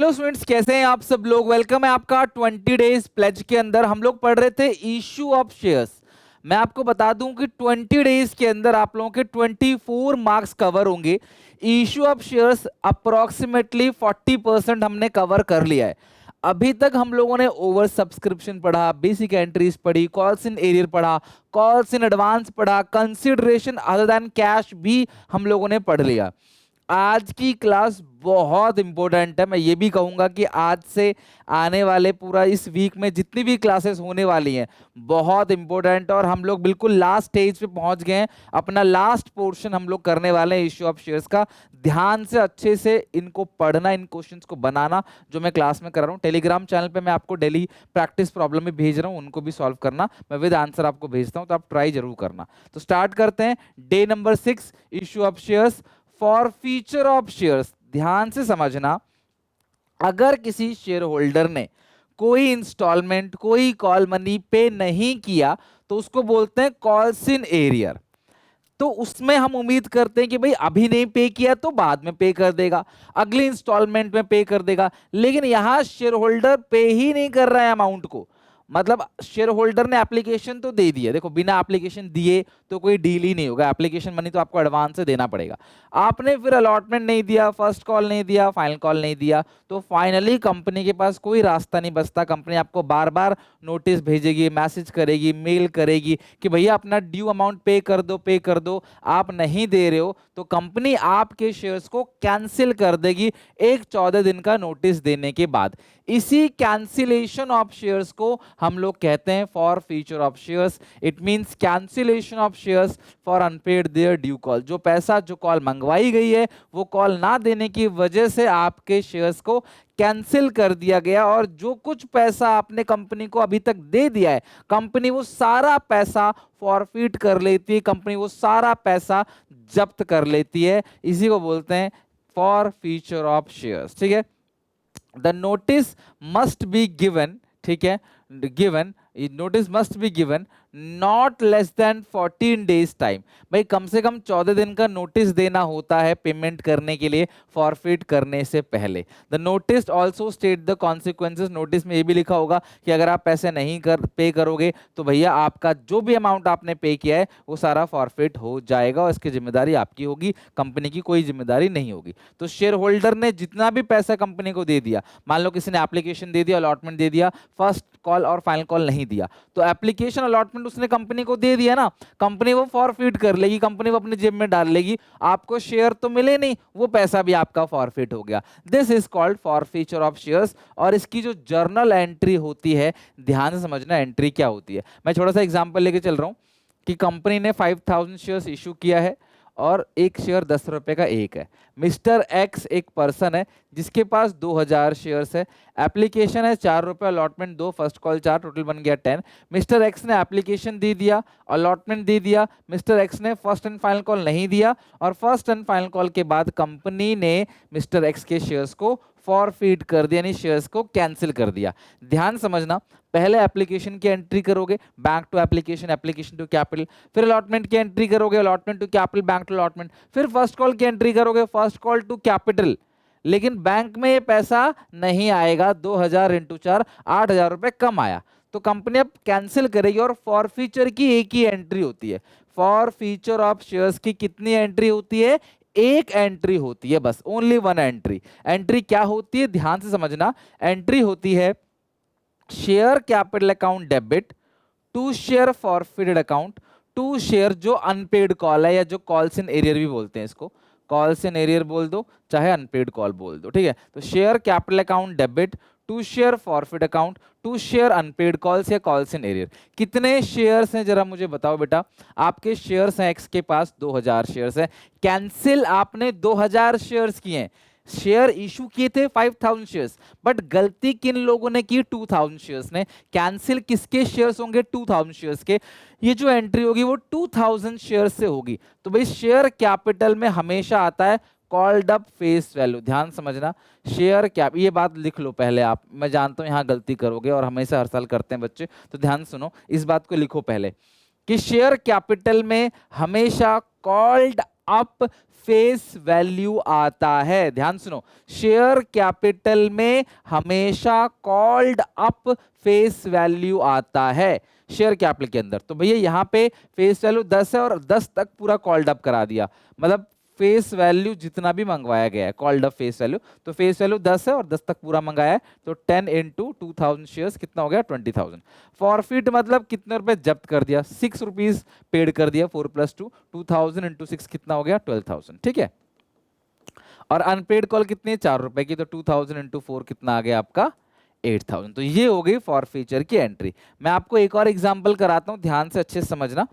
Hello students, कैसे हैं आप सब लोग। वेलकम है आपका 20 डेज प्लेज के अंदर। हम लोग पढ़ रहे थे इशू ऑफ शेयर्स। मैं आपको बता दूं कि 20 डेज के अंदर आप लोगों के 24 मार्क्स कवर होंगे। इशू ऑफ शेयर्स अप्रोक्सीमेटली 40% हमने कवर कर लिया है। अभी तक हम लोगों ने ओवर सब्सक्रिप्शन पढ़ा, बेसिक एंट्रीज पढ़ी, कॉल्स इन एरियर पढ़ा, कॉल्स इन एडवांस पढ़ा, कंसिडरेशन अदर देन कैश भी हम लोगों ने पढ़ लिया। आज की क्लास बहुत इंपॉर्टेंट है। मैं ये भी कहूंगा कि आज से आने वाले पूरा इस वीक में जितनी भी क्लासेस होने वाली हैं बहुत इंपॉर्टेंट, और हम लोग बिल्कुल लास्ट स्टेज पे पहुंच गए हैं। अपना लास्ट पोर्शन हम लोग करने वाले हैं इश्यू ऑफ शेयर्स का। ध्यान से अच्छे से इनको पढ़ना, इन क्वेश्चंस को बनाना जो मैं क्लास में कर रहा हूँ। टेलीग्राम चैनल पे मैं आपको डेली प्रैक्टिस प्रॉब्लम में भेज रहा हूँ, उनको भी सॉल्व करना। मैं विद आंसर आपको भेजता हूँ, तो आप ट्राई जरूर करना। तो स्टार्ट करते हैं day number 6 issue of shares for future of shares. ध्यान से समझना, अगर किसी शेयर होल्डर ने कोई इंस्टॉलमेंट, कोई कॉल मनी पे नहीं किया तो उसको बोलते हैं कॉल्स इन एरियर। तो उसमें हम उम्मीद करते हैं कि भाई अभी नहीं पे किया तो बाद में पे कर देगा, अगली इंस्टॉलमेंट में पे कर देगा। लेकिन यहां शेयर होल्डर पे ही नहीं कर रहा है अमाउंट को। मतलब शेयर होल्डर ने एप्लीकेशन तो दे दिया, देखो बिना एप्लीकेशन दिए तो कोई डील ही नहीं होगा। एप्लीकेशन मनी तो आपको एडवांस से देना पड़ेगा। आपने फिर अलॉटमेंट नहीं दिया, फर्स्ट कॉल नहीं दिया, फाइनल कॉल नहीं दिया, तो फाइनली कंपनी के पास कोई रास्ता नहीं बचता। कंपनी आपको बार बार नोटिस भेजेगी, मैसेज करेगी, मेल करेगी कि भैया अपना ड्यू अमाउंट पे कर दो, पे कर दो। आप नहीं दे रहे हो तो कंपनी आपके शेयर्स को कैंसिल कर देगी एक 14 दिन का नोटिस देने के बाद। इसी कैंसिलेशन ऑफ शेयर्स को हम लोग कहते हैं forfeiture of shares. It means cancellation of shares for unpaid their due call. जो पैसा, जो कॉल मंगवाई गई है वो कॉल ना देने की वजह से आपके शेयर्स को कैंसिल कर दिया गया, और जो कुछ पैसा आपने कंपनी को अभी तक दे दिया है कंपनी वो सारा पैसा फॉरफिट कर लेती है, कंपनी वो सारा पैसा जब्त कर लेती है। इसी को बोलते हैं फॉर फ्यूचर ऑफ शेयर्स। ठीक है, the notice must be given, ठीक है, given, notice must be given not less than 14 days time. भाई कम से कम 14 दिन का नोटिस देना होता है पेमेंट करने के लिए, फॉरफिट करने से पहले। The notice also state the consequences. Notice में ये भी लिखा होगा कि अगर आप पैसे नहीं पे करोगे तो भैया आपका जो भी अमाउंट आपने पे किया है वो सारा फॉरफिट हो जाएगा, और इसकी जिम्मेदारी आपकी होगी, कंपनी की कोई जिम्मेदारी नहीं होगी। तो शेयर होल्डर ने जितना भी पैसा कंपनी को दे दिया, मान लो किसी ने एप्लीकेशन दे दिया, अलॉटमेंट दे दिया, फर्स्ट कॉल और फाइनल कॉल नहीं दिया, तो एप्लीकेशन अलॉटमेंट उसने कंपनी को दे दिया ना, कंपनी वो फॉरफिट कर लेगी, कंपनी वो अपनी जेब में डाल लेगी। आपको शेयर तो मिले नहीं, वो पैसा भी आपका फॉरफिट हो गया। This is called forfeiture of shares. और इसकी जो जर्नल एंट्री होती है, ध्यान से समझना एंट्री क्या होती है। मैं थोड़ा सा एग्जांपल लेके चल रहा हूं कि कंपनी ने 5000 शेयर्स इशू किया है और एक शेयर 10 रुपए का एक है। मिस्टर एक्स एक पर्सन है जिसके पास 2000 शेयर्स है। एप्लीकेशन है 4 रुपए, अलॉटमेंट 2, फर्स्ट कॉल 4, टोटल बन गया 10। मिस्टर एक्स ने एप्लीकेशन दे दिया, अलॉटमेंट दे दिया, मिस्टर एक्स ने फर्स्ट एंड फाइनल कॉल नहीं दिया, और फर्स्ट एंड फाइनल कॉल के बाद कंपनी ने मिस्टर एक्स के शेयर्स को फॉरफिट कर दिया, यानी शेयर्स को कैंसिल कर दिया। ध्यान समझना, पहले एप्लीकेशन की एंट्री करोगे, bank to application, application to capital, फिर अलॉटमेंट की एंट्री करोगे, allotment to capital, bank to allotment, फिर फर्स्ट कॉल की एंट्री करोगे, फर्स्ट कॉल टू कैपिटल। लेकिन बैंक में ये पैसा नहीं आएगा, 2000 इंटू 4, 8000 रुपए कम आया, तो कंपनी अब कैंसिल करेगी। और फॉरफीचर की एक ही एंट्री होती है। फॉरफीचर ऑफ शेयर्स की कितनी एंट्री होती है? एक एंट्री होती है, बस, ओनली वन एंट्री। एंट्री क्या होती है? ध्यान से समझना, एंट्री होती है share capital account debit to share forfeited account to share, जो अनपेड कॉल है, या जो कॉल्स इन एरियर भी बोलते हैं इसको, कॉल्स इन एरियर बोल दो चाहे अनपेड कॉल बोल दो, ठीक है। तो share capital account debit to share forfeit account to share unpaid calls या कॉल्स इन एरियर। कितने शेयर्स हैं जरा मुझे बताओ बेटा। आपके शेयर्स हैं, एक्स के पास 2000 शेयर्स है, कैंसिल आपने 2000 शेयर्स किए हैं। शेयर इशू किए थे 5000 शेयर्स, बट गलती किन लोगों ने की? 2000 शेयर्स ने। कैंसिल किसके शेयर्स होंगे? 2000 शेयर्स के। ये जो एंट्री होगी वो 2000 शेयर्स से होगी। तो भाई शेयर कैपिटल में हमेशा आता है कॉल्ड अप फेस वैल्यू। ध्यान समझना, शेयर कैप, ये बात लिख लो पहले आप, मैं जानता हूं यहां गलती करोगे और हमेशा हर साल करते हैं बच्चे, तो ध्यान सुनो, इस बात को लिखो पहले कि शेयर कैपिटल में हमेशा कॉल्ड अप फेस वैल्यू आता है। ध्यान सुनो, शेयर कैपिटल में हमेशा कॉल्ड अप फेस वैल्यू आता है शेयर कैपिटल के अंदर। तो भैया यहाँ पे फेस वैल्यू 10 है और 10 तक पूरा कॉल्ड अप करा दिया, मतलब फेस वैल्यू जितना भी मंगवाया गया है कॉल्ड अप फेस वैल्यू, तो फेस वैल्यू 10 है और 10 तक पूरा मंगाया है, तो 10 इंटू 2000 शेयर्स कितना हो गया 20,000। फॉरफिट मतलब कितने रुपए जब्त कर दिया, 6 रुपीज पेड कर दिया, 4 + 2, 2000 इंटू 6 कितना हो गया 12,000। ठीक है, और अनपेड कॉल कितनी है 4 रुपए की, तो 2000 इंटू 4 कितना आ गया आपका 8000। तो ये हो गई फॉरफीचर की एंट्री। मैं आपको एक और एग्जांपल कराता हूं, ध्यान से अच्छे से समझना।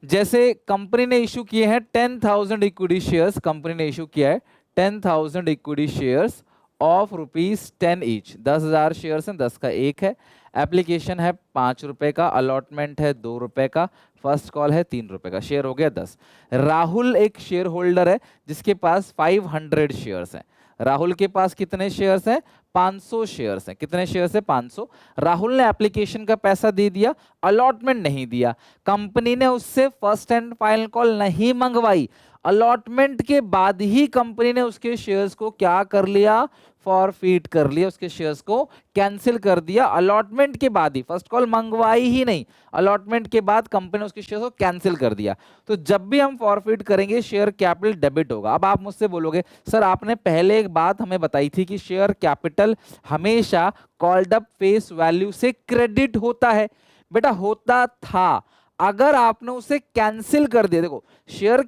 जैसे कंपनी ने इशू किए हैं 10,000 इक्विटी शेयर्स, कंपनी ने इशू किया है 10,000 equity shares of ₹10 each, 10,000 shares हैं, 10 का एक है। एप्लीकेशन है 5 रुपए का, अलॉटमेंट है 2 रुपए का, फर्स्ट कॉल है 3 रुपए का, शेयर हो गया 10। राहुल एक शेयर होल्डर है जिसके पास 500 शेयर्स हैं। राहुल के पास कितने शेयर्स हैं 500 शेयर्स हैं। कितने शेयर्स है 500। राहुल ने एप्लीकेशन का पैसा दे दिया, अलॉटमेंट नहीं दिया, कंपनी ने उससे फर्स्ट एंड फाइनल कॉल नहीं मंगवाई, अलॉटमेंट के बाद ही कंपनी ने उसके शेयर्स को क्या कर लिया फॉरफीट कर लिया, उसके शेयर्स को कैंसिल कर दिया अलॉटमेंट के बाद ही, फर्स्ट कॉल मंगवाई ही नहीं, अलॉटमेंट के बाद कंपनी ने उसके शेयर्स को कैंसिल कर दिया। तो जब भी हम फॉरफीट करेंगे शेयर कैपिटल डेबिट होगा। अब आप मुझसे बोलोगे सर आपने पहले एक बात हमें बताई थी कि शेयर कैपिटल हमेशा कॉल्ड अप फेस वैल्यू से क्रेडिट होता है। बेटा होता था, अगर आपने उसे कैंसिल कर दिया, देखो शेयर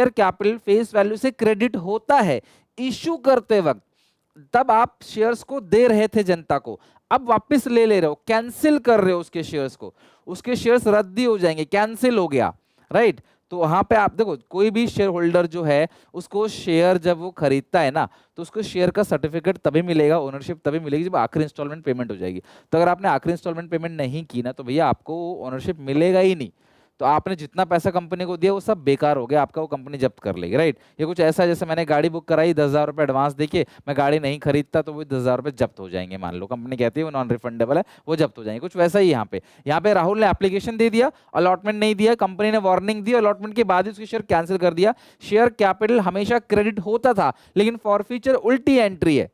कैपिटल फेस वैल्यू से क्रेडिट होता है इशू करते वक्त, तब आप शेयर्स को दे रहे थे जनता को, अब वापस ले रहे हो, कैंसिल कर रहे हो उसके शेयर्स को, उसके शेयर्स रद्दी हो जाएंगे, कैंसिल हो गया, राइट। तो वहां पे आप देखो कोई भी शेयर होल्डर जो है उसको शेयर जब वो खरीदता है ना, तो उसको शेयर का सर्टिफिकेट तभी मिलेगा, ओनरशिप तभी मिलेगी जब आखिरी इंस्टॉलमेंट पेमेंट हो जाएगी। तो अगर आपने आखिरी इंस्टॉलमेंट पेमेंट नहीं की ना, तो भैया आपको ओनरशिप मिलेगा ही नहीं। तो आपने जितना पैसा कंपनी को दिया वो सब बेकार हो गया आपका, वो कंपनी जब्त कर लेगी, राइट। ये कुछ ऐसा जैसे मैंने गाड़ी बुक कराई 10,000 रुपये एडवांस देके, मैं गाड़ी नहीं खरीदता तो वो 10,000 रुपये जब्त हो जाएंगे, मान लो कंपनी कहती है वो नॉन रिफंडेबल है, वो जब्त हो जाएंगे। कुछ वैसा ही यहाँ पे राहुल ने एप्लीकेशन दे दिया, अलॉटमेंट नहीं दिया, कंपनी ने वार्निंग दी, अलॉटमेंट के बाद ही उसके शेयर कैंसिल कर दिया। शेयर कैपिटल हमेशा क्रेडिट होता था, लेकिन फॉरफीचर उल्टी एंट्री है।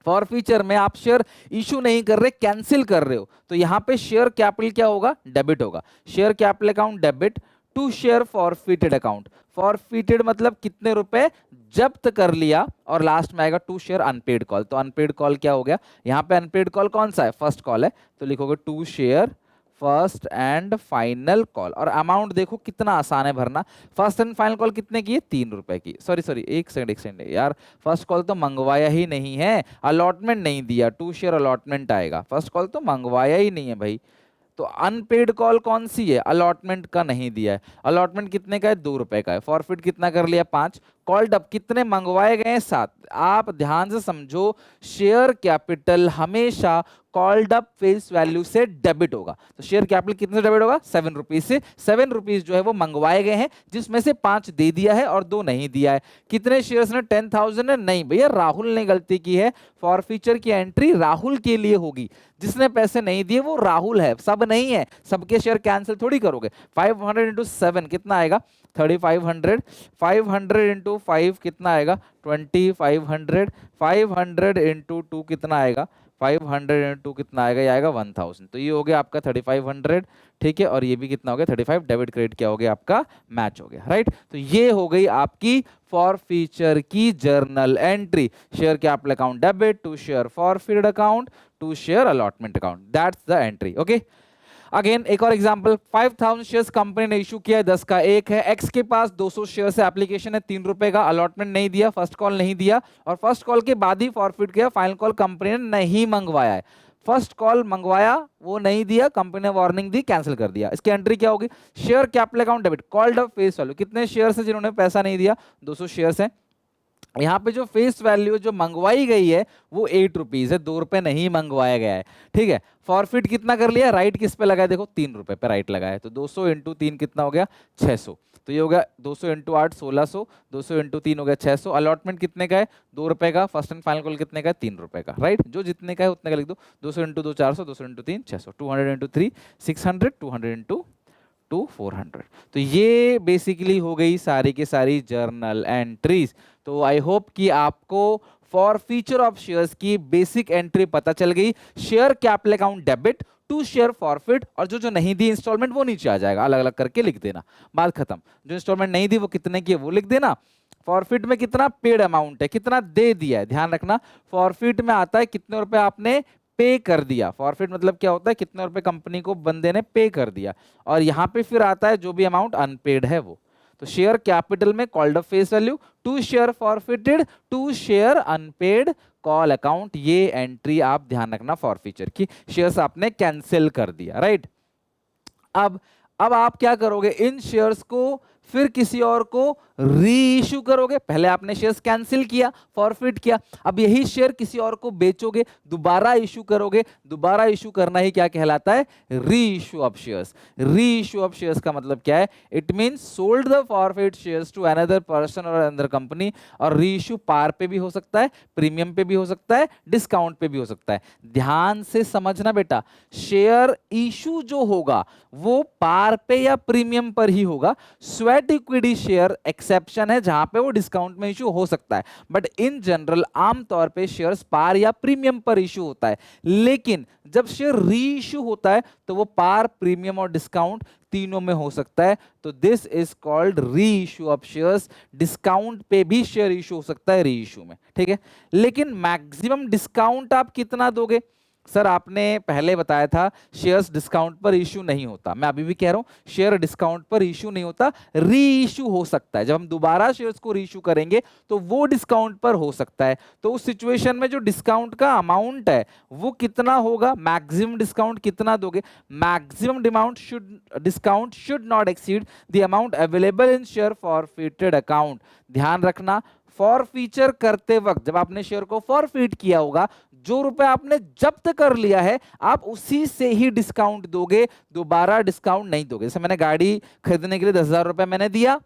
फॉरफीचर में आप शेयर इशू नहीं कर रहे, कैंसिल कर रहे हो, तो यहां पे शेयर कैपिटल क्या होगा डेबिट होगा। Share capital account debit to share forfeited account. Forfeited मतलब कितने रुपए जब्त कर लिया, और लास्ट में आएगा टू शेयर अनपेड कॉल। तो अनपेड कॉल क्या हो गया, यहां पे अनपेड कॉल कौन सा है फर्स्ट कॉल है, तो लिखोगे to share first and final call. और अमाउंट देखो कितना आसान है भरना, फर्स्ट एंड फाइनल कॉल कितने की है 3 रुपए की। सॉरी एक सेकंड यार, फर्स्ट कॉल तो मंगवाया ही नहीं है, अलॉटमेंट नहीं दिया, टू शेयर अलॉटमेंट आएगा, फर्स्ट कॉल तो मंगवाया ही नहीं है भाई। तो अनपेड कॉल कौन सी है, अलॉटमेंट का नहीं दिया है, अलॉटमेंट कितने का है 2 रुपए का है, फॉरफिट कितना कर लिया 5, कॉल्ड अप कितने मंगवाए गए हैं 7। आप ध्यान से समझो, शेयर कैपिटल हमेशा कॉल्ड अप फेस वैल्यू से डेबिट होगा। तो शेयर कैपिटल कितने से डेबिट होगा 7 रुपीज से, 7 रुपीज जो है वो मंगवाए गए हैं, जिसमें से 5 दे दिया है और 2 नहीं दिया है। कितने शेयर्स ने 10,000 ने, नहीं भैया राहुल ने गलती की है, फॉरफीचर की एंट्री राहुल के लिए होगी, जिसने पैसे नहीं दिए वो राहुल है, सब नहीं है, सबके शेयर कैंसिल थोड़ी करोगे। 500 इंटू 7 कितना आएगा 3500, 500 इंटू 5 कितना आएगा 2500, 500 इंटू 2 कितना आएगा 500 इंटू कितना आएगा, ये आएगा 1000। तो ये हो गया आपका 3500, ठीक है, और ये भी कितना हो गया 35, डेबिट क्रेडिट क्या हो गया आपका मैच हो गया, राइट। तो ये हो गई आपकी फॉरफीचर की journal entry, share capital account debit to share forfeited account to share allotment account, that's the entry. Okay, again एक और एग्जांपल, 5000 शेयर्स कंपनी ने इशू किया है, 10 का एक है, एक्स के पास 200 शेयर्स है, एप्लीकेशन है 3 रुपए का, अलॉटमेंट नहीं दिया, फर्स्ट कॉल नहीं दिया, और फर्स्ट कॉल के बाद ही फॉरफिट किया, फाइनल कॉल कंपनी ने नहीं मंगवाया है, फर्स्ट कॉल मंगवाया वो नहीं दिया, कंपनी ने वार्निंग दी, कैंसिल कर दिया। इसकी एंट्री क्या होगी, share capital account debit called up face value, कितने शेयर्स है जिन्होंने पैसा नहीं दिया 200 शेयर्स है, यहाँ पे जो फेस वैल्यू जो मंगवाई गई है वो 8 रुपीज है, 2 रुपए नहीं मंगवाया गया है, ठीक है। फॉरफिट कितना कर लिया, राइट किस पे लगाया, देखो 3 रुपए पे राइट लगाया, तो 200 इंटू 3 कितना हो गया 600, तो ये हो गया 200 इंटू 8 1600, 200 इंटू 3 हो गया 600। अलॉटमेंट कितने का है 2 रुपए का, फर्स्ट एंड फाइनल कॉल कितने का है 3 रुपए का, राइट, जो जितने का है उतने का लिख दो, 200 into 2 400, 200 into 3 600, 200 into 3 600, 200 into two 400। तो ये बेसिकली हो गई सारी की सारी जर्नल एंट्रीज। तो आई होप कि आपको फॉर फ्यूचर ऑफ शेयर्स की बेसिक एंट्री पता चल गई। Share capital account debit to share forfeit, और जो जो नहीं दी इंस्टॉलमेंट वो नीचे आ जाएगा, अलग अलग करके लिख देना, बात खत्म। जो इंस्टॉलमेंट नहीं दी वो कितने की है वो लिख देना। फॉरफिट में कितना पेड अमाउंट है, कितना दे दिया है, ध्यान रखना। फॉरफिट में आता है कितने रुपए आपने पे कर दिया। फॉरफिट मतलब क्या होता है, कितने रुपए कंपनी को बंदे ने पे कर दिया। और यहाँ पे फिर आता है जो भी अमाउंट अनपेड है वो। तो शेयर कैपिटल में called up face value, to share forfeited, to share unpaid call account, ये एंट्री आप ध्यान रखना फॉरफीचर की। शेयर्स आपने कैंसिल कर दिया, राइट। अब आप क्या करोगे, इन शेयर्स को फिर किसी और को री इशू करोगे। पहले आपने शेयर्स कैंसिल किया, फॉरफिट किया, अब यही शेयर किसी और को बेचोगे, दोबारा इशू करोगे। दोबारा इशू करना ही क्या कहलाता है, reissue of shares. Reissue of shares का मतलब क्या है, it means sold the forfeit shares to another person और अनदर कंपनी। और री इशू पार पे भी हो सकता है, प्रीमियम पे भी हो सकता है, डिस्काउंट पे भी हो सकता है। ध्यान से समझना बेटा, शेयर इशू जो होगा वो पार पे या प्रीमियम पर ही होगा। स्वेट इक्विटी शेयर एक्सेप्शन है जहां पे वो डिस्काउंट में इशू हो सकता है, बट इन जनरल आमतौर पे शेयर्स पार या प्रीमियम पर इशू होता है। लेकिन जब शेयर री इशू होता है तो वो पार, प्रीमियम और डिस्काउंट तीनों में हो सकता है। तो दिस इज कॉल्ड री इशू ऑफ शेयर्स। डिस्काउंट पे भी शेयर इशू हो सकता है री इशू में, ठीक है। लेकिन मैक्सिमम डिस्काउंट आप कितना दोगे, सर आपने पहले बताया था शेयर्स डिस्काउंट पर इशू नहीं होता। मैं अभी भी कह रहा हूं शेयर डिस्काउंट पर इशू नहीं होता, री इशू हो सकता है। जब हम दोबारा शेयर्स को री इशू करेंगे तो वो डिस्काउंट पर हो सकता है। तो उस सिचुएशन में जो डिस्काउंट का अमाउंट है वो कितना होगा, मैक्सिमम डिस्काउंट कितना दोगे। Maximum discount should not exceed the amount available in share forfeited account. ध्यान रखना, फॉरफीचर करते वक्त जब आपने शेयर को फॉरफिट किया होगा, जो रुपए आपने जब्त कर लिया है आप उसी से ही डिस्काउंट दोगे, दोबारा डिस्काउंट नहीं दोगे। जैसे मैंने गाड़ी खरीदने के लिए 10,000 रुपए मैंने दिया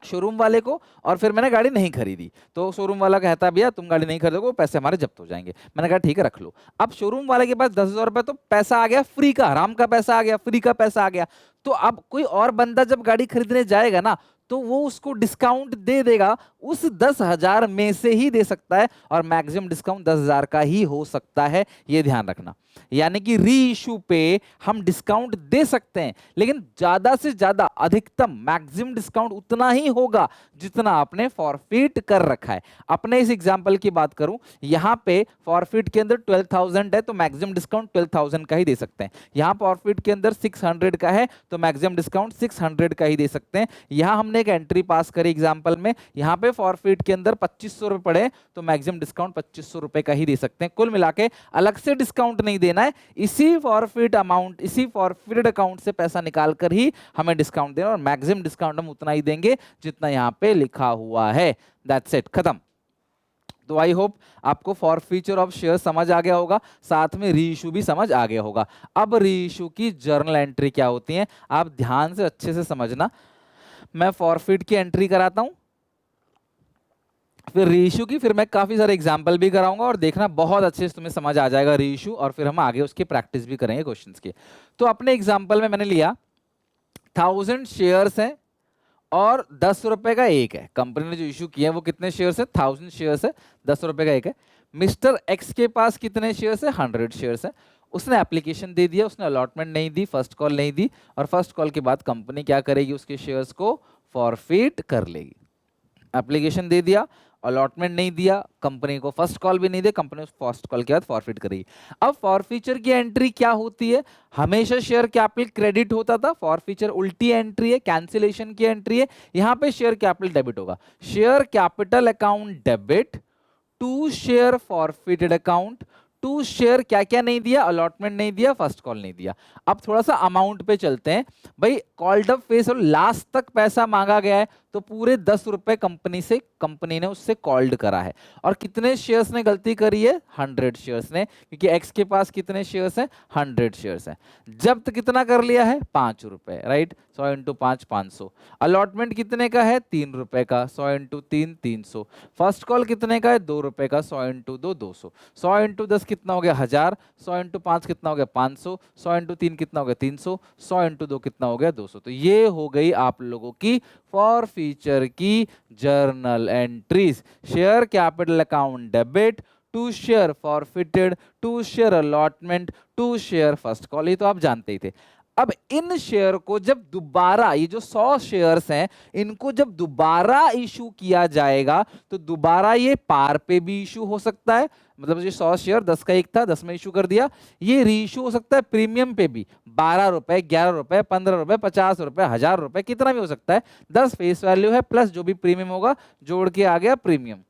शोरूम वाले को, और फिर मैंने गाड़ी नहीं खरीदी, तो शोरूम वाला कहता भैया तुम गाड़ी नहीं खरीदोगे, पैसे हमारे जब्त हो जाएंगे। मैंने कहा ठीक है रख लो। अब शोरूम वाले के पास 10,000 रुपए तो पैसा आ गया फ्री का, हराम का पैसा आ गया, फ्री का पैसा आ गया। तो अब कोई और बंदा जब गाड़ी खरीदने जाएगा ना तो वो उसको डिस्काउंट दे देगा, उस 10,000 में से ही दे सकता है, और मैक्सिमम डिस्काउंट 10,000 का ही हो सकता है, ये ध्यान रखना। यानी कि री इशू पे हम डिस्काउंट दे सकते हैं, लेकिन ज्यादा से ज्यादा अधिकतम मैक्सिमम डिस्काउंट उतना ही होगा जितना आपने फॉरफिट कर रखा है। अपने इस एग्जांपल की बात करूं, यहां पे फॉरफिट के अंदर 12,000 है तो मैक्सिमम डिस्काउंट 12,000 का ही दे सकते हैं। यहां फॉरफिट के अंदर 600 का है तो मैक्सिमम डिस्काउंट 600 का ही दे सकते हैं। यहां हमने एक एंट्री पास करी एग्जांपल में, यहां पे फॉरफिट के अंदर 2500 रुपए पड़े तो मैक्सिमम डिस्काउंट 2500 रुपए का ही दे सकते हैं। कुल मिला के अलग से डिस्काउंट नहीं देना है, इसी फॉरफिट अमाउंट, इसी फॉरफिटेड अकाउंट से पैसा निकाल कर ही हमें डिस्काउंट देना, और मैक्सिमम डिस्काउंट हम उतना ही देंगे जितना यहां पे लिखा हुआ है। दैट्स इट, खत्म। तो आई होप आपको फॉरफीचर ऑफ शेयर समझ आ गया होगा, साथ में री इशू भी समझ आ गया होगा। अब री इशू की जर्नल एंट्री क्या होती है आप ध्यान से अच्छे से समझना। मैं फॉरफिट की एंट्री कराता हूं, फिर री इशू की, फिर मैं काफी सारे एग्जांपल भी कराऊंगा, और देखना बहुत अच्छे से तुम्हें समझ आ जाएगा री इशू, और फिर हम आगे उसकी प्रैक्टिस भी करेंगे क्वेश्चंस की। तो अपने एग्जांपल में मैंने लिया 1000 शेयर्स हैं और 10 रुपए का एक है। कंपनी ने जो इशू किया है वो कितने शेयर्स है, 1000 शेयर्स है, 10 रुपए का एक है। मिस्टर एक्स के पास कितने शेयर्स है, 100 शेयर्स है। उसने एप्लीकेशन दे दिया, उसने अलॉटमेंट नहीं दी, फर्स्ट कॉल नहीं दी, और फर्स्ट कॉल के बाद कंपनी क्या करेगी, उसके शेयर्स को फॉरफिट कर लेगी। एप्लीकेशन दे दिया, अलॉटमेंट नहीं दिया, कंपनी को फर्स्ट कॉल भी नहीं दे, कंपनी फर्स्ट कॉल के बाद फॉरफिट करेगी। अब फॉरफीचर की एंट्री क्या होती है, हमेशा शेयर कैपिटल क्रेडिट होता था, फॉरफीचर उल्टी एंट्री है, कैंसिलेशन की एंट्री है। यहां पे शेयर कैपिटल डेबिट होगा, share capital account debit to share forfeited account. To share क्या क्या नहीं दिया, अलॉटमेंट नहीं दिया, फर्स्ट कॉल नहीं दिया। अब थोड़ा सा अमाउंट पे चलते हैं भाई, कॉल्ड अप फेस और लास्ट तक पैसा मांगा गया है तो पूरे 10 रुपए कंपनी ने उससे कॉल्ड करा है। और कितने शेयर्स ने गलती करी है? 100 शेयर्स ने, क्योंकि एक्स के पास कितने शेयर्स हैं? 100 शेयर्स हैं। जब्त कितना कर लिया है? 5 रुपए, राइट। 100 इंटू 5 500। अलॉटमेंट कितने का है? 3 रुपए का। 100 इंटू 3 300। फर्स्ट कॉल कितने का है? 2 रुपए का। 100 इंटू 2 200। 100 इंटू 10 कितना हो गया? 1000। 100 इंटू 5 कितना हो गया? 500। 100 इंटू 3 कितना हो गया? 300। 100 इंटू 2 कितना हो गया? 200। तो ये हो गई आप लोगों की फॉर फीचर की journal entries. Share capital account debit, to share forfeited, to share allotment, to share first call, ये तो आप जानते ही थे। अब इन शेयर को जब दोबारा, ये जो 100 शेयर्स हैं, इनको जब दोबारा इशू किया जाएगा तो दोबारा ये पार पे भी इशू हो सकता है, मतलब ये 100 शेयर 10 का एक था, 10 में इशू कर दिया। ये रीइशू हो सकता है प्रीमियम पे भी, 12 रुपए, 11 रुपए, 15 रुपए, 50 रुपए, 1000 रुपए, कितना भी हो सकता है। 10 फेस वैल्यू है, प्लस जो भी प्रीमियम होगा जोड़ के आ गया प्रीमियम।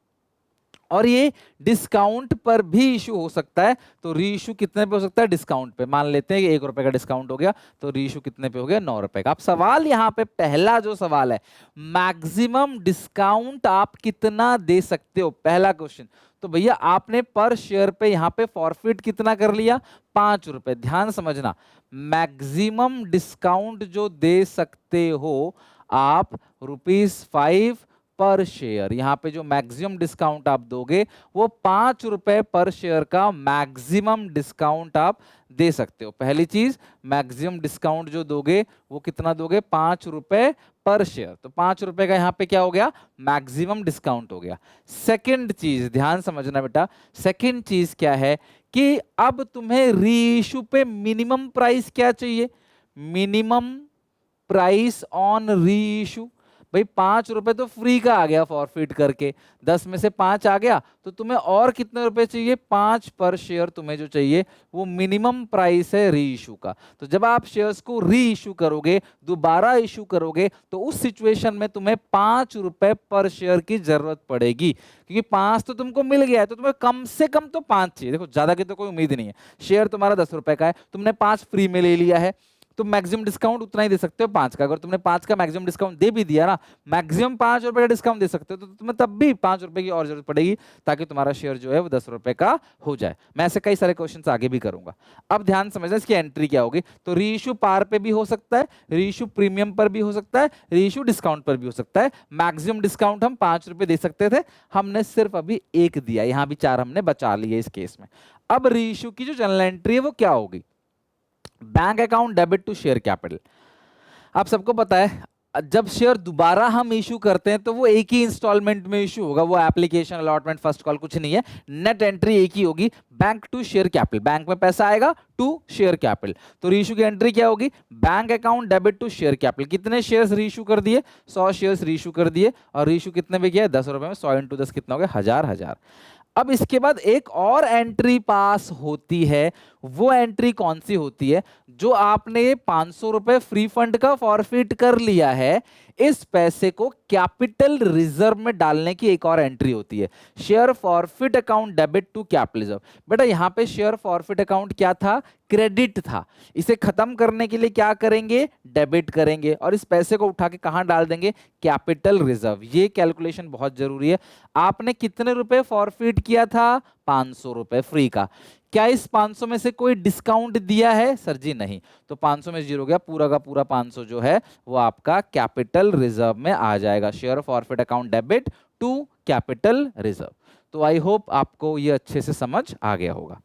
और ये डिस्काउंट पर भी इशू हो सकता है। तो री इशू कितने पे हो सकता है? डिस्काउंट पे। मान लेते हैं कि 1 रुपए का डिस्काउंट हो गया, तो री इशू कितने पे हो गया? 9 रुपए का। अब सवाल यहाँ पे पहला जो सवाल है, मैक्सिमम डिस्काउंट आप कितना दे सकते हो, पहला क्वेश्चन। तो भैया आपने पर शेयर पे यहाँ पे फॉरफिट कितना कर लिया? 5 रुपए। ध्यान समझना, मैक्सिमम डिस्काउंट जो दे सकते हो आप ₹5 पर शेयर। यहां पे जो मैक्सिमम डिस्काउंट आप दोगे वो 5 रुपए पर शेयर का मैक्सिमम डिस्काउंट आप दे सकते हो। पहली चीज, मैक्सिमम डिस्काउंट जो दोगे वो कितना दोगे? 5 रुपए पर शेयर। तो 5 रुपए का यहां पे क्या हो गया? मैक्सिमम डिस्काउंट हो गया। सेकंड चीज ध्यान समझना बेटा, सेकंड चीज क्या है कि अब तुम्हें री इशू पे मिनिमम प्राइस क्या चाहिए? मिनिमम प्राइस ऑन री इशू। भाई 5 रुपए तो फ्री का आ गया फॉरफिट करके, 10 में से 5 आ गया, तो तुम्हें और कितने रुपए चाहिए? 5 पर शेयर तुम्हें जो चाहिए वो मिनिमम प्राइस है री इशू का। तो जब आप शेयर्स को री इशू करोगे, दोबारा इशू करोगे, तो उस सिचुएशन में तुम्हें 5 रुपए पर शेयर की जरूरत पड़ेगी, क्योंकि 5 तो तुमको मिल गया है, तो तुम्हें कम से कम तो 5 चाहिए। देखो ज्यादा की तो कोई उम्मीद नहीं है, शेयर तुम्हारा 10 रुपए का है, तुमने 5 फ्री में ले लिया है, तो मैक्सिमम डिस्काउंट उतना ही दे सकते हो 5 का। अगर तुमने 5 का मैक्सिमम डिस्काउंट दे भी दिया ना, मैक्सिमम 5 रुपए का डिस्काउंट दे सकते हो, तो तुम्हें तब भी 5 रुपए की और जरूरत पड़ेगी ताकि तुम्हारा शेयर जो है वो 10 रुपए का हो जाए। मैं ऐसे कई सारे क्वेश्चन आगे भी करूंगा। अब ध्यान समझना इसकी एंट्री क्या होगी। तो री इशू पार पे भी हो सकता है, री इशू प्रीमियम पर भी हो सकता है, री इशू डिस्काउंट पर भी हो सकता है। मैक्सिमम डिस्काउंट हम 5 रुपए दे सकते थे, हमने सिर्फ अभी 1 दिया, यहां भी 4 हमने बचा लिए इस केस में। अब री इशू की जो जनरल एंट्री है वो क्या होगी? Bank account debit to share capital. आप सबको पता है जब शेयर दोबारा हम इशू करते हैं तो वो एक ही इंस्टॉलमेंट में इशू होगा, वो एप्लीकेशन अलॉटमेंट फर्स्ट कॉल कुछ नहीं है, नेट एंट्री एक ही होगी, bank to share capital. Bank में पैसा आएगा टू शेयर कैपिटल। तो रीइशू की एंट्री क्या होगी? Bank account debit to share capital. कितने शेयर्स रीइशू कर दिए? 100 शेयर्स रीइशू कर दिए, और रीइशू कितने में किया? 10 रुपए में। 100 इंटू 10 कितना हो गया? 1000। अब इसके बाद एक और एंट्री पास होती है, वो एंट्री कौन सी होती है? जो आपने 500 रुपए फ्री फंड का फॉरफिट कर लिया है, इस पैसे को कैपिटल रिजर्व में डालने की एक और एंट्री होती है, share forfeit account debit to capital reserve. बेटा यहां पे शेयर फॉरफिट अकाउंट क्या था? क्रेडिट था। इसे खत्म करने के लिए क्या करेंगे? डेबिट करेंगे, और इस पैसे को उठा के कहां डाल देंगे? Capital reserve. ये कैलकुलेशन बहुत जरूरी है। आपने कितने रुपए फॉरफिट किया था? 500 रुपए फ्री का। क्या इस 500 में से कोई डिस्काउंट दिया है? सर जी नहीं। तो 500 में 0 गया, पूरा का पूरा 500 जो है वो आपका कैपिटल रिजर्व में आ जाएगा। Share forfeit account debit to capital reserve. तो आई होप आपको ये अच्छे से समझ आ गया होगा।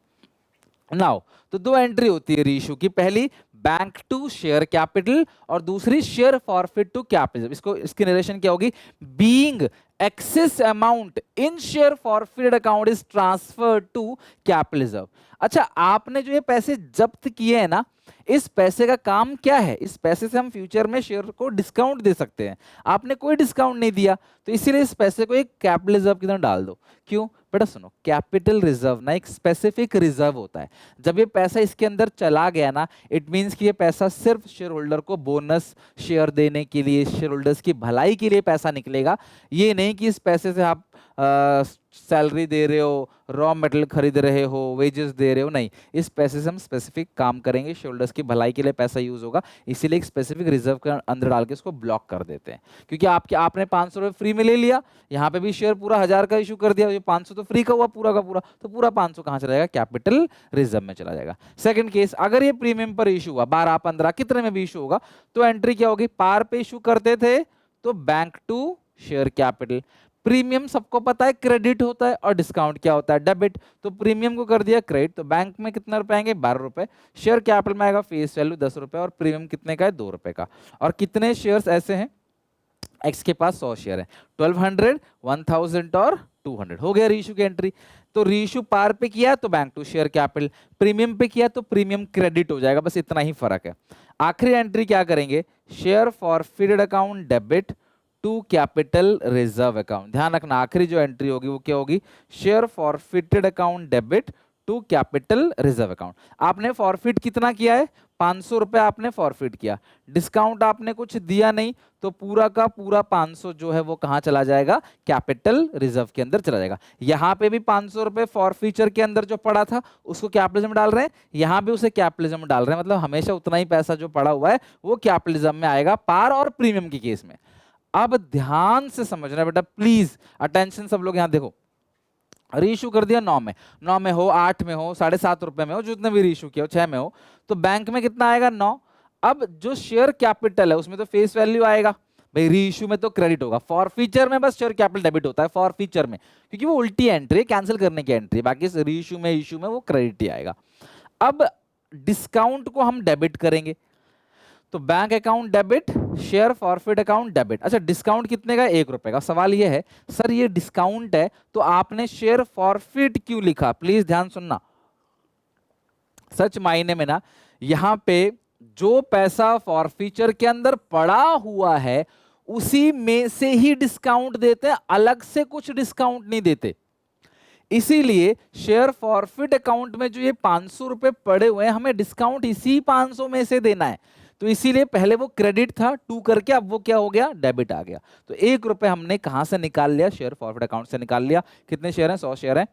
नाउ तो 2 एंट्री होती है रीइशू की, पहली बैंक टू शेयर कैपिटल और दूसरी शेयर फॉरफिट टू कैपिटल। इसको इसकी नरेशन क्या होगी? Being excess amount in share forfeit account is transferred to capital reserve. अच्छा आपने जो ये पैसे जब्त किए हैं ना, इस पैसे का काम क्या है? इस पैसे से हम फ्यूचर में शेयर को डिस्काउंट दे सकते हैं। आपने कोई डिस्काउंट नहीं दिया, तो इसीलिए इस पैसे को एक कैपिटल रिजर्व की तरह डाल दो। क्यों बेटा? सुनो, कैपिटल रिजर्व ना एक स्पेसिफिक रिजर्व होता है। जब ये पैसा इसके अंदर चला गया ना, इट मींस कि ये पैसा सिर्फ शेयर होल्डर को बोनस शेयर देने के लिए, शेयर होल्डर्स की भलाई के लिए पैसा निकलेगा। ये नहीं कि इस पैसे से आप सैलरी दे रहे हो, रॉ मटेरियल खरीद रहे हो, वेजेस दे रहे हो, नहीं। इस पैसे से हम स्पेसिफिक काम करेंगे, शेयरहोल्डर्स की भलाई के लिए पैसा यूज होगा, इसीलिए एक स्पेसिफिक रिजर्व के अंदर डाल के इसको ब्लॉक कर देते हैं। क्योंकि आपने 500 रुपये फ्री में ले लिया, यहाँ पे भी शेयर पूरा 1000 का इशू कर दिया, ये 500 तो फ्री का हुआ पूरा का पूरा, तो पूरा 500 कहाँ चला जाएगा, कैपिटल रिजर्व में चला जाएगा। सेकंड केस, अगर ये प्रीमियम पर इशू हुआ 12, 15 कितने में भी इशू होगा, तो एंट्री क्या होगी, पार पे इशू करते थे तो bank to share capital. Premium सबको पता है क्रेडिट होता है और डिस्काउंट क्या होता है, डेबिट। तो प्रीमियम को कर दिया क्रेडिट, तो बैंक में कितने रुपए आएंगे, 12 रुपए। शेयर कैपिटल में आएगा फेस वैल्यू 10 रुपए, और प्रीमियम कितने का है, 2 रुपए का। और कितने शेयर्स ऐसे हैं, एक्स के पास 100 शेयर है, 1200, 1000 और 200, हो गया रीइश्यू की एंट्री। तो रीइश्यू पार पे किया तो bank to share capital, premium पे किया तो प्रीमियम क्रेडिट हो जाएगा, बस इतना ही फर्क है। आखिरी एंट्री क्या करेंगे, share forfeited account debit to capital reserve account. ध्यान रखना आखिरी जो एंट्री होगी वो क्या होगी, share forfeited account debit to capital reserve account. आपने फॉरफिट कितना किया है, 500 रुपए आपने फॉरफिट किया, डिस्काउंट आपने कुछ दिया नहीं, तो पूरा का पूरा 500 जो है वो कहां चला जाएगा, कैपिटल रिजर्व के अंदर चला जाएगा। यहां पे भी 500 रुपए फॉरफीचर के अंदर जो पड़ा था उसको कैपिटलिज्म में डाल रहे हैं, यहां भी उसे कैपिटलिज्म में डाल रहे हैं, मतलब हमेशा उतना ही पैसा जो पड़ा हुआ है वो कैपिटलिज्म में आएगा, पार और प्रीमियम के केस में। अब ध्यान से समझना बेटा, प्लीज अटेंशन सब लोग, यहां देखो, रीइश्यू कर दिया 9 में, 9 में हो, 8 में हो, 7.5 रुपए में हो, जितने भी रीइश्यू किया हो, 6 में हो, तो बैंक में कितना आएगा, 9। अब जो शेयर कैपिटल है उसमें तो फेस वैल्यू आएगा भाई, रीइश्यू में तो क्रेडिट होगा, फॉरफीचर में बस शेयर कैपिटल डेबिट होता है, फॉरफीचर में, क्योंकि वो उल्टी एंट्री, कैंसिल करने की एंट्री, बाकी रीइश्यू में, इश्यू में वो क्रेडिट ही आएगा। अब डिस्काउंट को हम डेबिट करेंगे, तो bank account debit, share forfeit account debit. अच्छा, डिस्काउंट कितने का, 1 रुपए का। सवाल ये है सर ये डिस्काउंट है तो आपने शेयर फॉरफिट क्यों लिखा, प्लीज ध्यान सुनना। सच मायने में ना, यहां पे जो पैसा फॉरफीचर के अंदर पड़ा हुआ है उसी में से ही डिस्काउंट देते हैं, अलग से कुछ डिस्काउंट नहीं देते। इसीलिए शेयर फॉरफिट अकाउंट में जो ये 500 रुपए पड़े हुए हैं, हमें डिस्काउंट इसी 500 में से देना है, तो इसीलिए पहले वो क्रेडिट था 2 करके, अब वो क्या हो गया, डेबिट आ गया। तो 1 रुपए हमने कहां से निकाल लिया, शेयर फॉरफिट अकाउंट से निकाल लिया। कितने शेयर हैं, 100 शेयर हैं,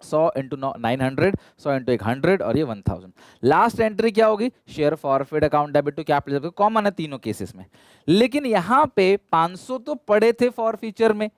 100 इंटू 900, 100 इंटू 100 और ये 1000। लास्ट एंट्री क्या होगी, share forfeit account debit to capital, common है तीनों केसेस में। लेकिन यहां पे 500 तो पड़े थे फॉरफीचर में,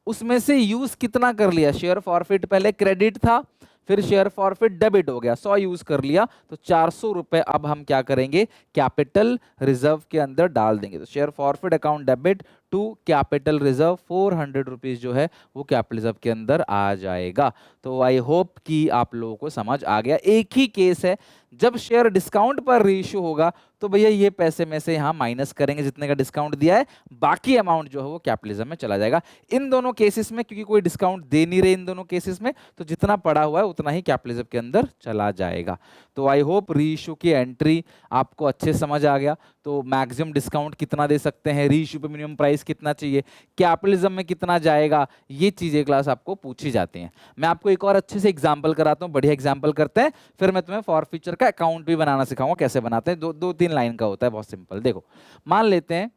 उसमें से यूज कितना कर लिया, शेयर फॉरफिट पहले क्रेडिट था, फिर शेयर फॉरफिट डेबिट हो गया, 100 यूज कर लिया, तो 400 रुपए अब हम क्या करेंगे, कैपिटल रिजर्व के अंदर डाल देंगे। तो share forfeit account debit to capital reserve 400 rupees जो है वो कैपिटल रिजर्व के अंदर आ जाएगा। तो आई होप कि आप लोगों को समझ आ गया। एक ही केस है, जब शेयर डिस्काउंट पर रीइश्यू होगा तो भैया ये पैसे में से यहां माइनस करेंगे जितने का डिस्काउंट दिया है, बाकी अमाउंट जो है वो कैपिटलिज्म में चला जाएगा। इन दोनों केसेस में क्योंकि कोई डिस्काउंट दे नहीं रहे इन दोनों केसेस में, तो जितना पड़ा हुआ है उतना ही कैपिटलिज्म के अंदर चला जाएगा। तो आई होप रीइश्यू की एंट्री आपको अच्छे समझ आ गया। तो मैक्सिमम डिस्काउंट कितना दे सकते हैं, रीइश्यू पे मिनिमम प्राइस कितना चाहिए, कैपिटलिज्म में कितना जाएगा, ये चीजें क्लास आपको पूछी जाती हैं। मैं आपको एक और अच्छे से एग्जांपल कराता हूं, बढ़िया एग्जांपल करते हैं, फिर मैं तुम्हें फॉरफीचर का अकाउंट भी बनाना सिखाऊंगा, कैसे बनाते हैं। दो तीन लाइन का होता है, बहुत सिंपल। देखो, मान लेते हैं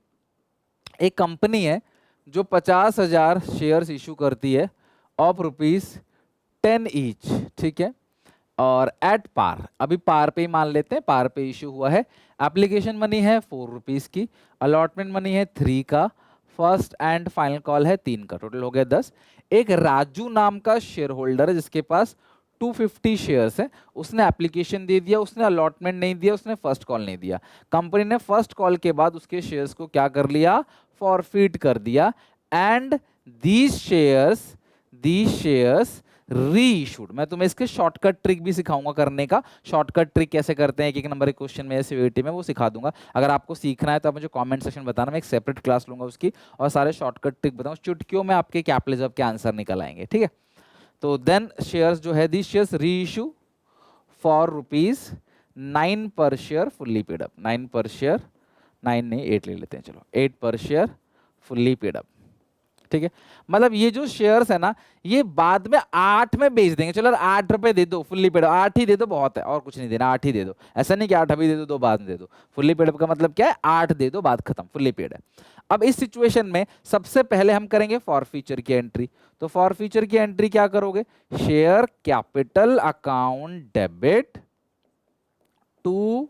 एक कंपनी है जो 50,000 शेयर्स इशू करती है ऑफ ₹10 ईच, ठीक है, और एट पार, अभी पार पे ही मान लेते हैं, पार पे इशू हुआ है। एप्लीकेशन मनी है 4 रुपीज की, अलॉटमेंट मनी है 3 का, फर्स्ट एंड फाइनल कॉल है 3 का, टोटल हो गया 10। एक राजू नाम का शेयर होल्डर है जिसके पास 250 शेयर्स है, उसने एप्लीकेशन दे दिया, उसने अलॉटमेंट नहीं दिया, उसने फर्स्ट कॉल नहीं दिया। कंपनी ने फर्स्ट कॉल के बाद उसके शेयर्स को क्या कर लिया, फॉरफिट कर दिया, एंड दीज शेयर्स रीइशूड। मैं तुम्हें इसके शॉर्टकट ट्रिक भी सिखाऊंगा करने का, शॉर्टकट ट्रिक कैसे करते हैं, एक नंबर के क्वेश्चन में, सीवीटी में, वो सिखा दूंगा। अगर आपको सीखना है तो आप मुझे कमेंट सेक्शन बताना, मैं एक सेपरेट क्लास लूंगा उसकी, और सारे शॉर्टकट ट्रिक बताऊंगा, चुटकियों में आपके कैपिटलिज्म के आंसर निकल आएंगे, ठीक है। तो देन शेयर्स जो है, दी शेयर्स रीइशू फॉर ₹9 पर शेयर फुल्ली पेड अप, 9 पर शेयर, 9 नहीं 8 ले लेते हैं, चलो 8 पर शेयर फुल्ली पेड अप, ठीक है। मतलब ये जो शेयर्स है ना, ये बाद में 8 में बेच देंगे, चलो 8 रुपए दे दो फुल्ली पेड, 8 ही दे दो, बहुत है, और कुछ नहीं देना, 8 ही दे दो। ऐसा नहीं कि 8 अभी दे दो 2 बाद में दे दो, फुल्ली पेड अप का मतलब क्या है, 8 दे दो, बात खत्म, फुल्ली पेड है। अब इस सिचुएशन में सबसे पहले हम करेंगे फॉरफीचर की एंट्री। तो फॉरफीचर की एंट्री क्या करोगे, share capital account debit to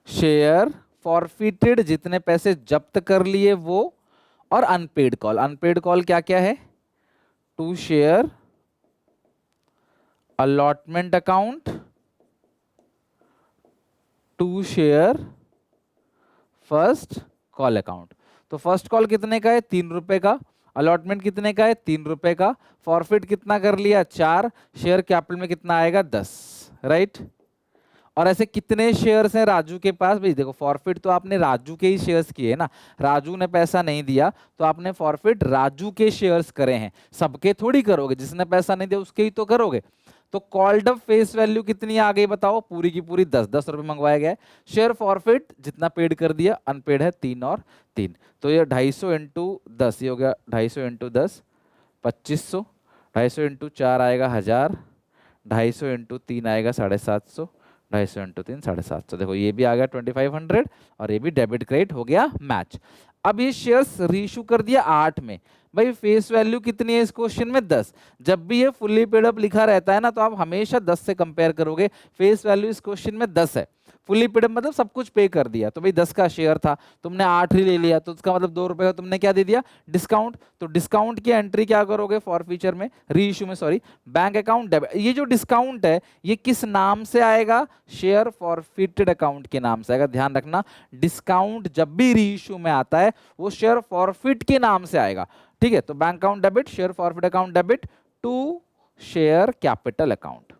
share forfeited, जितने पैसे जब्त कर लिए वो, और अनपेड कॉल। अनपेड कॉल क्या क्या है, to share allotment account, to share first call account. तो फर्स्ट कॉल कितने का है, 3 रुपए का। अलॉटमेंट कितने का है, 3 रुपए का। फॉरफिट कितना कर लिया, 4। शेयर कैपिटल में कितना आएगा, 10, राइट। और ऐसे कितने शेयर्स हैं राजू के पास, भाई देखो फॉरफिट तो आपने राजू के ही शेयर्स किए ना, राजू ने पैसा नहीं दिया तो आपने फॉरफिट राजू के शेयर्स करे हैं, सबके थोड़ी करोगे, जिसने पैसा नहीं दिया उसके ही तो करोगे। तो कॉल्ड अप फेस वैल्यू कितनी आ गई बताओ, पूरी की पूरी 10 रुपए मंगवाया गया है। शेयर फॉरफिट जितना पेड कर दिया, अनपेड है 3 और 3, तो ये 250 इंटू 10, ये हो गया 250 इंटू 10 2500, 250 इंटू 4 आएगा 1000, 250 इंटू 3 आएगा 750, 250 इंटू 3 750। देखो ये भी आ गया 2500 और ये भी डेबिट क्रेडिट हो गया मैच। अब ये शेयर्स रीइश्यू कर दिया 8 में। भाई फेस वैल्यू कितनी है इस क्वेश्चन में, 10। जब भी ये फुल्ली पेड अप लिखा रहता है ना तो आप हमेशा 10 से कंपेयर करोगे। फेस वैल्यू इस क्वेश्चन में 10 है, फुल्ली पेड अप मतलब सब कुछ पे कर दिया। तो भाई 10 का शेयर था, तुमने 8 ही ले लिया, तो उसका मतलब 2 रुपए का तुमने क्या दे दिया, डिस्काउंट। तो डिस्काउंट की एंट्री क्या करोगे फॉर फ्यूचर में, रीइश्यू में सॉरी, बैंक अकाउंट डेबिट। ये जो डिस्काउंट है ये किस नाम से आएगा, शेयर फॉरफिटेड अकाउंट के नाम से आएगा। ध्यान रखना, डिस्काउंट जब भी रीइश्यू में आता है वो शेयर फॉरफिट के नाम से आएगा, ठीक है। तो bank account debit, share forfeit account debit to share capital account,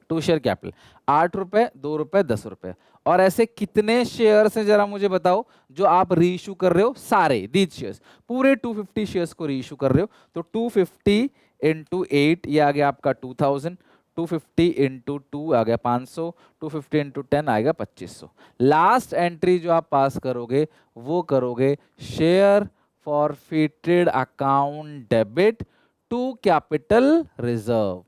to share capital. 8 रुपए, 2 रुपए, 10 रुपए। और ऐसे कितने शेयर्स हैं जरा मुझे बताओ जो आप रीइश्यू कर रहे हो, सारे दीज शेयर्स, पूरे 250 शेयर्स को रीइश्यू कर रहे हो। तो 250 इंटू 8 ये आ गया आपका 2000, 250 इंटू 2 आ गया 500, 250 इंटू 10 आएगा 2500। लास्ट एंट्री जो आप पास करोगे वो करोगे share forfeited account debit to capital reserve,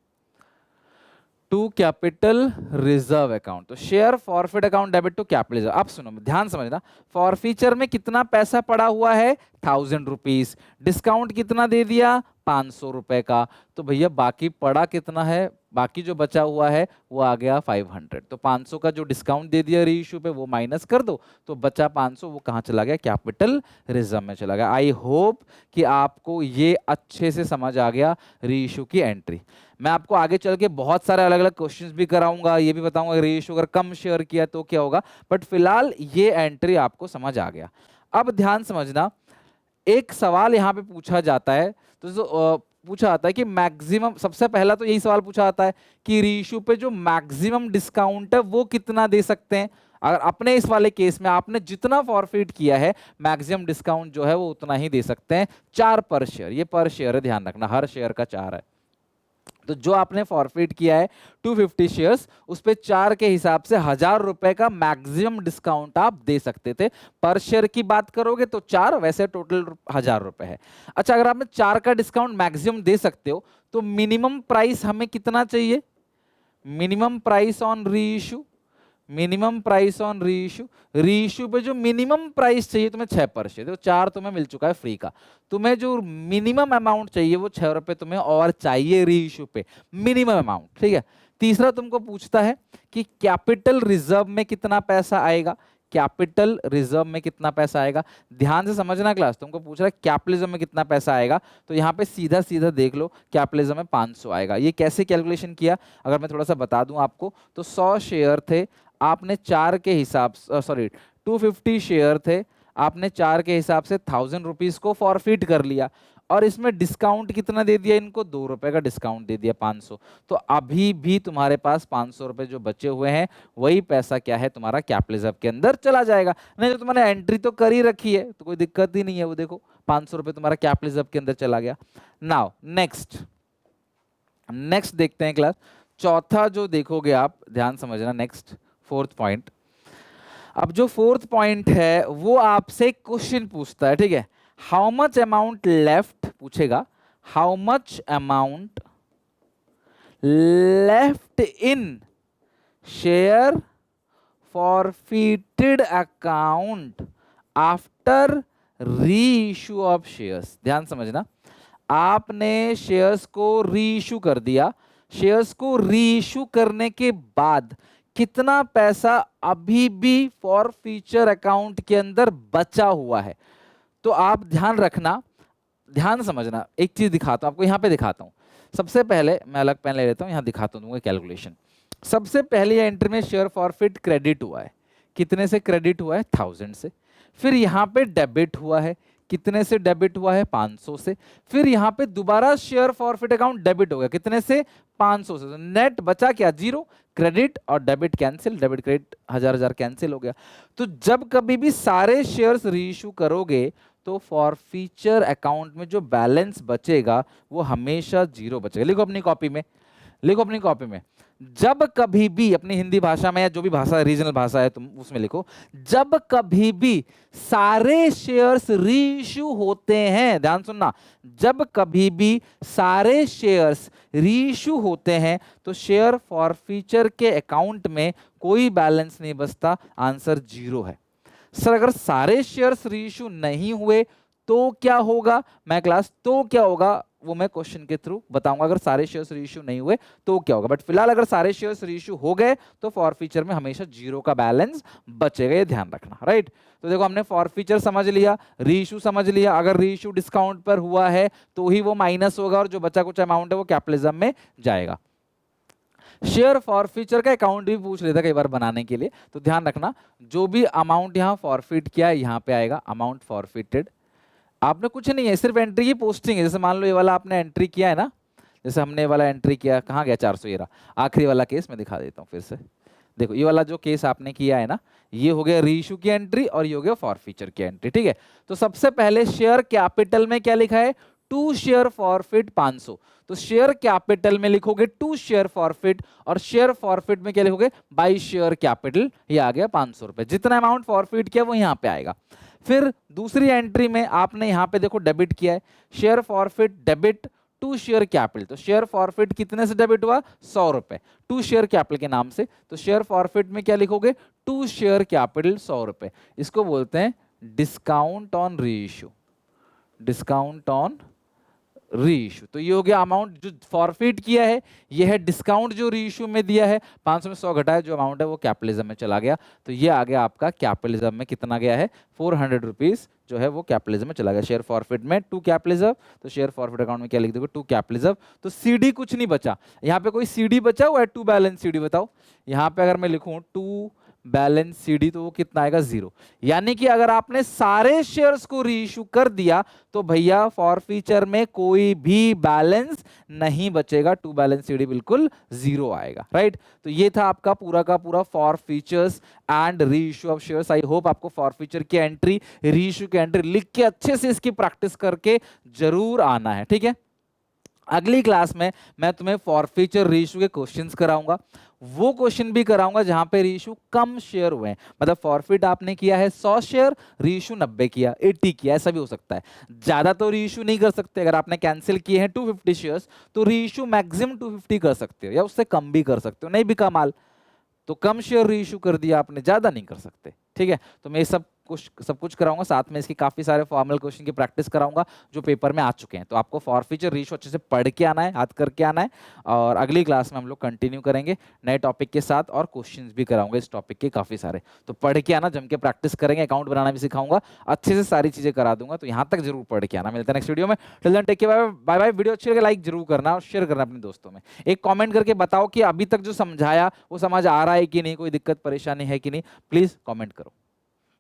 to capital reserve account. तो share forfeit account debit to capital reserve. अब सुनो ध्यान समझना, फॉरफीचर में कितना पैसा पड़ा हुआ है, 1000 रुपीज। डिस्काउंट कितना दे दिया, 500 रुपए का। तो भैया बाकी पड़ा कितना है, बाकी जो बचा हुआ है वो आ गया 500। तो 500 का जो डिस्काउंट दे दिया रीइश्यू पे वो माइनस कर दो, तो बचा 500, वो कहाँ चला गया, कैपिटल रिजर्व में चला गया। आई होप कि आपको ये अच्छे से समझ आ गया रीइश्यू की एंट्री। मैं आपको आगे चल के बहुत सारे अलग अलग क्वेश्चंस भी कराऊंगा, ये भी बताऊंगा रीइश्यू अगर कम शेयर किया तो क्या होगा, बट फिलहाल ये एंट्री आपको समझ आ गया। अब ध्यान समझना, एक सवाल यहाँ पे पूछा जाता है, तो पूछा जाता है कि मैक्सिमम, सबसे पहला तो यही सवाल पूछा जाता है कि रीइश्यू पे जो मैक्सिमम डिस्काउंट है वो कितना दे सकते हैं। अगर अपने इस वाले केस में आपने जितना फॉरफिट किया है मैक्सिमम डिस्काउंट जो है वो उतना ही दे सकते हैं, 4 पर शेयर। ये पर शेयर है, ध्यान रखना, हर शेयर का 4 है। तो जो आपने फॉरफिट किया है 250 शेयर्स, उस पे 4 के हिसाब से 1000 रुपए का मैक्सिमम डिस्काउंट आप दे सकते थे। पर शेयर की बात करोगे तो 4, वैसे टोटल 1000 रुपए है। अच्छा, अगर आपने 4 का डिस्काउंट मैक्सिमम दे सकते हो तो मिनिमम प्राइस हमें कितना चाहिए, minimum price on reissue, minimum price on reissue. Reissue पे जो मिनिमम प्राइस चाहिए तुम्हें 6 पर शेयर, देखो 4 तुम्हें मिल चुका है फ्री का, तुम्हें जो मिनिमम अमाउंट चाहिए वो 6 रुपए तुम्हें और चाहिए रीइश्यू पे, मिनिमम अमाउंट, ठीक है। तीसरा तुमको पूछता है कि कैपिटल रिजर्व में कितना पैसा आएगा, कैपिटल रिजर्व में कितना पैसा आएगा। ध्यान से समझना क्लास, तुमको पूछ रहा है कैपिटलिज्म में कितना पैसा आएगा, तो यहाँ पे सीधा सीधा देख लो, कैपिटलिज्म में 500 आएगा। ये कैसे कैलकुलेशन किया अगर मैं थोड़ा सा बता दूं आपको, तो 100 शेयर थे, आपने 4 के हिसाब से, सॉरी 250 शेयर थे, आपने 4 के हिसाब से 1000 रुपीज को फॉरफिट कर लिया, और इसमें डिस्काउंट कितना दे दिया इनको, 2 रुपए का डिस्काउंट दे दिया 500। तो अभी भी तुम्हारे पास 500 रुपए जो बचे हुए हैं वही पैसा क्या है तुम्हारा कैपिटलिज्म के अंदर चला जाएगा। नहीं तो तुम्हारे एंट्री तो कर ही रखी है तो कोई दिक्कत ही नहीं है, वो देखो 500 रुपए तुम्हारा कैपिटलिज्म के अंदर चला गया। नाउ नेक्स्ट, नेक्स्ट देखते हैं क्लास, चौथा जो देखोगे आप, ध्यान समझना, नेक्स्ट फोर्थ पॉइंट। अब जो फोर्थ पॉइंट है वो आपसे क्वेश्चन पूछता है, ठीक है, हाउ मच अमाउंट लेफ्ट पूछेगा, how much amount left in share forfeited account after री इशू ऑफ शेयर्स। ध्यान समझना, आपने शेयर्स को री इशू कर दिया, शेयर्स को री इशू करने के बाद कितना पैसा अभी भी फॉर फ्यूचर अकाउंट के अंदर बचा हुआ है। तो आप ध्यान रखना, ध्यान समझना, एक चीज दिखाता हूं आपको, यहां पे दिखाता हूं। सबसे पहले मैं अलग पेन ले लेता हूं, यहां दिखाता हूं कैलकुलेशन। सबसे पहले एंट्री में शेयर फॉरफिट क्रेडिट हुआ है, कितने से क्रेडिट हुआ है? 1000 से। फिर यहाँ पे डेबिट हुआ है, कितने से डेबिट हुआ है? 500 से। फिर यहाँ पे दोबारा शेयर फॉरफिट अकाउंट डेबिट हो गया, कितने से? 500 से। नेट बचा क्या? 0। क्रेडिट और debit cancel, debit credit 1000 cancel हो गया। तो जब कभी भी सारे शेयर्स रीइश्यू करोगे तो फॉरफीचर अकाउंट में जो बैलेंस बचेगा वो हमेशा 0 बचेगा। लिखो अपनी कॉपी में, लिखो अपनी कॉपी में, जब कभी भी अपनी हिंदी भाषा में या जो भी भाषा रीजनल भाषा है तुम उसमें लिखो, जब कभी भी सारे शेयर्स रीइश्यू होते हैं, ध्यान सुनना, जब कभी भी सारे शेयर्स रीइश्यू होते हैं तो शेयर फॉरफीचर के अकाउंट में कोई बैलेंस नहीं बचता, आंसर 0 है। सर अगर सारे शेयर्स रीइश्यू नहीं हुए तो क्या होगा? मैं क्लास तो क्या होगा वो मैं क्वेश्चन के थ्रू बताऊंगा। अगर सारे शेयर्स रीइश्यू नहीं हुए तो क्या होगा, बट फिलहाल अगर सारे शेयर्स रीइश्यू हो गए तो फॉरफीचर में हमेशा 0 का बैलेंस बचेगा, ये ध्यान रखना, राइट। तो देखो हमने फॉरफीचर समझ लिया, रीइश्यू समझ लिया। अगर रीइश्यू डिस्काउंट पर हुआ है तो ही वो माइनस होगा और जो बचा कुछ अमाउंट है वो कैपिटलिज्म में जाएगा। शेयर फॉरफीचर का अकाउंट भी पूछ लेता कई बार बनाने के लिए, तो ध्यान रखना जो भी अमाउंट यहाँ फॉरफिट किया है यहाँ पे आएगा अमाउंट फॉरफिटेड। आपने कुछ नहीं है, सिर्फ एंट्री की पोस्टिंग है। जैसे मान लो ये वाला आपने एंट्री किया है ना, जैसे हमने ये वाला एंट्री किया, कहाँ गया? 400 ये रहा। आखिरी वाला केस मैं दिखा देता हूँ फिर से। देखो ये वाला जो केस आपने किया है ना, ये हो गया रीइश्यू की एंट्री और ये हो गया फॉरफीचर की एंट्री, ठीक है। तो सबसे पहले शेयर कैपिटल में क्या लिखा है? To share forfeit 500। तो शेयर कैपिटल में लिखोगे टू शेयर फॉरफिट और शेयर फॉरफिट में क्या लिखोगे? By share capital. ये आ गया 500 रुपए। जितना अमाउंट फॉरफिट किया वो यहाँ पे आएगा। फिर दूसरी एंट्री में आपने यहाँ पे देखो डेबिट किया है, share forfeit debit to share capital. तो शेयर फॉरफिट कितने से डेबिट हुआ? 100 रुपए, टू शेयर कैपिटल के नाम से। तो शेयर फॉरफिट में क्या लिखोगे? टू शेयर कैपिटल 100 रुपए। इसको बोलते हैं discount on reissue, discount on reissue. तो ये हो गया अमाउंट जो फॉरफिट किया है, ये है डिस्काउंट जो रीइश्यू में दिया है। 500 में 100 घटाया, जो अमाउंट है वो कैपिटलिज्म में चला गया। तो ये आ गया आपका कैपिटलिज्म में कितना गया है? 400 रुपीज जो है वो कैपिटलिज्म में चला गया। शेयर फॉरफिट में टू कैपिटलिज्म, तो शेयर फॉरफिट अकाउंट में क्या लिख दोगे? To capitalism. तो सीडी कुछ नहीं बचा, यहाँ पे कोई सीडी बचा हुआ है? टू बैलेंस सीडी बताओ। यहाँ पे अगर मैं लिखूं टू बैलेंस सीडी तो वो कितना आएगा? 0। यानी कि अगर आपने सारे शेयर्स को रीइश्यू कर दिया तो भैया फॉरफीचर में कोई भी बैलेंस नहीं बचेगा, टू बैलेंस सीडी बिल्कुल 0 आएगा, राइट। तो ये था आपका पूरा का पूरा forfeitures and reissue of shares. I hope आपको फॉरफीचर की एंट्री, रीइश्यू की एंट्री लिख के अच्छे से इसकी प्रैक्टिस करके जरूर आना है, ठीक है। अगली क्लास में मैं तुम्हें फॉरफीचर रीइश्यू के क्वेश्चंस कराऊंगा, वो क्वेश्चन भी कराऊंगा जहां पे रीइश्यू कम शेयर हुए हैं। मतलब फॉरफिट आपने किया है 100 शेयर, रीइश्यू 90 किया, 80 किया, ऐसा भी हो सकता है। ज्यादा तो रीइश्यू नहीं कर सकते। अगर आपने कैंसिल किए हैं 250 शेयर्स तो रीइश्यू मैक्सिमम 250 कर सकते हो या उससे कम भी कर सकते हो, नहीं बिका माल तो कम शेयर रीइश्यू कर दिया आपने, ज्यादा नहीं कर सकते, ठीक है। तो मैं सब कुछ कराऊंगा, साथ में इसके काफी सारे फॉर्मल क्वेश्चन की प्रैक्टिस कराऊंगा जो पेपर में आ चुके हैं। तो आपको फॉरफीचर रीइश्यू अच्छे से पढ़ के आना है, याद करके आना है। और अगली क्लास में हम लोग कंटिन्यू करेंगे नए टॉपिक के साथ और क्वेश्चंस भी कराऊंगा इस टॉपिक के काफी सारे। तो पढ़ के आना, जम के प्रैक्टिस करेंगे, अकाउंट बनाना भी सिखाऊंगा, अच्छे से सारी चीजें करा दूंगा। तो यहाँ तक जरूर पढ़ के आना। मिलते हैं नेक्स्ट वीडियो में। Till then take care, bye bye. Video अच्छी लगे लाइक जरूर करना और शेयर करना अपने दोस्तों में। एक कॉमेंट करके बताओ कि अभी तक जो समझाया वो समझ आ रहा है कि नहीं, कोई दिक्कत परेशानी है कि नहीं, प्लीज कॉमेंट करो।